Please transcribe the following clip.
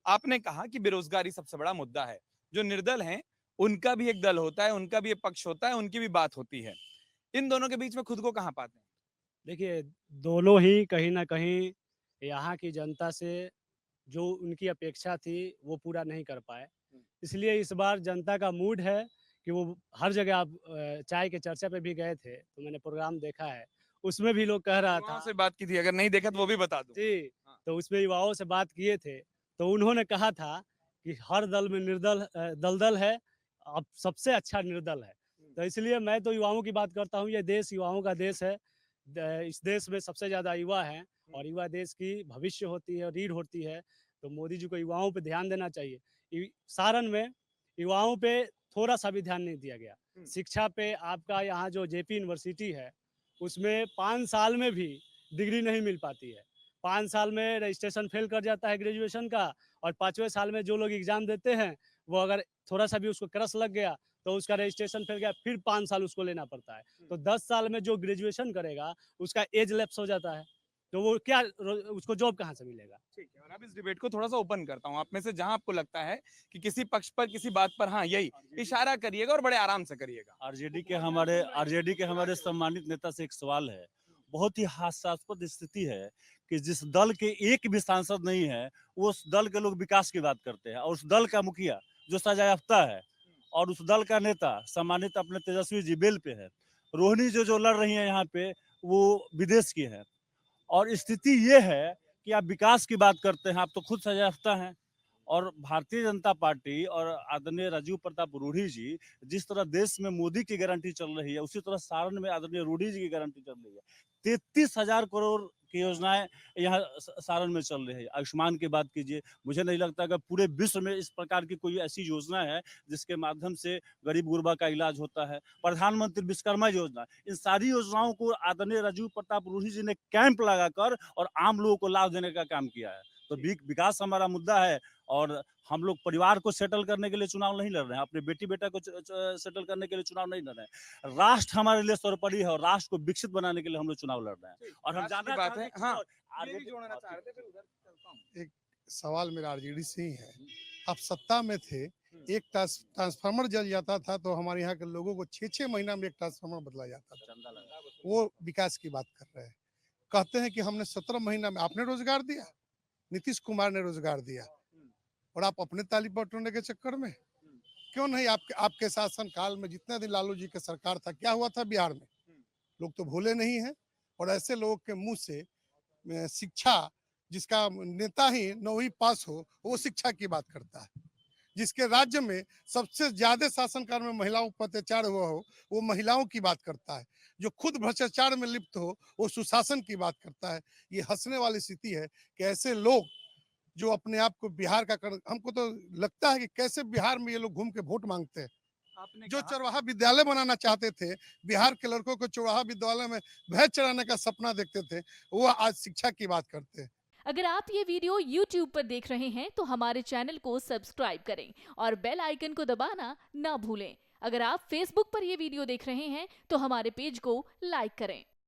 आपने कहा कि बेरोजगारी सबसे बड़ा मुद्दा है। जो निर्दल हैं, उनका भी एक दल होता है, उनका भी एक पक्ष होता है, उनकी भी बात होती है। इन दोनों के बीच में खुद को कहाँ पाते हैं? देखिए, दोनों ही कहीं न कहीं यहाँ की जनता से जो उनकी अपेक्षा थी, वो पूरा नहीं कर पाए। इसलिए इस बार जनता का मूड है कि वो हर जगह आप चाय के चर्चा पे भी गए थे, तो मैंने प्रोग्राम देखा है। उसमें भी लोग कह रहा युवाओं था से बात की थी, अगर नहीं देखा तो वो जी, भी बता दूँ। जी, हाँ। तो उसमें युवाओं से बात किए थे, तो उन्होंने कहा था कि हर दल में दलदल है, अब सबसे अच्छा निर्दल है। तो इसलिए मैं तो युवाओं की बात करता हूँ, ये देश युवाओं का देश है। इस देश में सबसे ज़्यादा युवा हैं और युवा देश की भविष्य होती है, रीढ़ होती है, तो मोदी जी को युवाओं पे ध्यान देना चाहिए। सारण में युवाओं पे थोड़ा-सा भी ध्यान नहीं दिया गया। शिक्षा पे आपका यहाँ जो जेपी यूनिवर्सिटी है, उसमें 5 साल में भी डिग्री नहीं मिल पाती है। 5 साल में रजिस्ट्रेशन फेल कर जाता है ग्रेजुएशन का और 5वें साल में जो लोग एग्ज़ाम देते हैं, वो अगर थोड़ा-सा भी उसको क्रस लग गया, तो उसका रजिस्ट्रेशन फेल गया, फिर 5 साल उसको लेना पड़ता है। तो 10 साल में जो ग्रेजुएशन करेगा, उसका एज लैप्स हो जाता है। तो वो क्या उसको जॉब कहाँ से मिलेगा? ठीक है, और अब इस डिबेट को थोड़ा-सा ओपन करता हूँ। आप में से जहाँ आपको लगता है कि किसी पक्ष पर, किसी बात पर हाँ, यही इशारा करिएगा और बड़े आराम से करिएगा। आरजेडी के हमारे सम्मानित नेता से एक सवाल है। बहुत ही हास्यास्पद स्थिति है कि जिस दल के एक भी सांसद नहीं है, वो उस दल के लोग विकास की बात करते हैं और उस दल का मुखिया जो सजायाफ्ता है और उस दल का नेता सम्मानित अपने तेजस्वी जी बेल पे है। रोहिणी जो लड़ रही हैं यहाँ पे, वो विदेश की है। और स्थिति ये है कि आप विकास की बात करते हैं, आप तो खुद सजायाफ्ता हैं। और भारतीय जनता पार्टी और आदरणीय राजीव प्रताप रूढ़ी जी जिस तरह देश में मोदी की गारंटी चल रही है, उसी तरह सारण में आदरणीय रूढ़ी जी की गारंटी चल रही है। 33,000 करोड़ की योजनाएं यहाँ सारण में चल रही है। आयुष्मान की बात कीजिए, मुझे नहीं लगता कि पूरे विश्व में इस प्रकार की कोई ऐसी योजना है जिसके माध्यम से गरीब गुरबा का इलाज होता है। प्रधानमंत्री विश्वकर्मा योजना, इन सारी योजनाओं को आदरणीय राजीव प्रताप रूढ़ी जी ने कैंप लगाकर और आम लोगों को लाभ देने का काम किया है। तो विकास हमारा मुद्दा है और हम लोग परिवार को सेटल करने के लिए चुनाव नहीं लड़ रहे हैं, अपने बेटी बेटा को सेटल करने के लिए चुनाव नहीं लड़ रहे हैं। राष्ट्र हमारे लिए सर्वोपरि है और राष्ट्र को विकसित बनाने के लिए हम लोग चुनाव लड़ रहे हैं और हम राष्ट्र की जानना बात है। चाहते हैं हाँ, कि ये भी जोड़ना चाह रहे थे, फिर उधर चलता हूँ। एक सवाल मेरा आरजेडी से ही है। आप सत्ता में थे, एक ट्रांसफार्मर जल जाता था तो हमारे यहाँ के लोगों को 6-6 महीना में एक ट्रांसफार्मर बदला जाता था। वो विकास की बात कर रहे हैं। कहते हैं कि हमने 17 महीना में आपने रोजगार दिया, नीतीश कुमार ने रोजगार दिया और आप अपने ताली बटोरने के चक्कर में क्यों नहीं आपके आपके शासन काल में जितने दिन लालू जी की सरकार था क्या हुआ था बिहार में? लोग तो भूले नहीं हैं और ऐसे लोगों के मुंह से शिक्षा जिसका नेता ही 9वीं पास हो वो शिक्षा की बात करता है। जिसके राज्य में सबसे ज्यादा शासनकाल में महिलाओं पर अत्याचार हुआ हो वो महिलाओं की बात करता है। जो खुद भ्रष्टाचार में लिप्त हो वो सुशासन की बात करता है। ये हंसने वाली स्थिति है कि ऐसे लोग जो अपने आप को बिहार का हमको तो लगता है कि कैसे बिहार में ये लोग घूम के वोट मांगते हैं। आपने जो कहा चौराहा विद्यालय बनाना चाहते थे, बिहार के लड़कों को चौराहा विद्यालय में भैंस चराने का सपना देखते थे, वो आज शिक्षा की बात करते हैं। अगर आप ये वीडियो YouTube पर देख रहे हैं तो हमारे चैनल को सब्सक्राइब करें और बेल आइकन को दबाना ना भूलें। अगर आप Facebook पर ये वीडियो देख रहे हैं तो हमारे पेज को लाइक करें।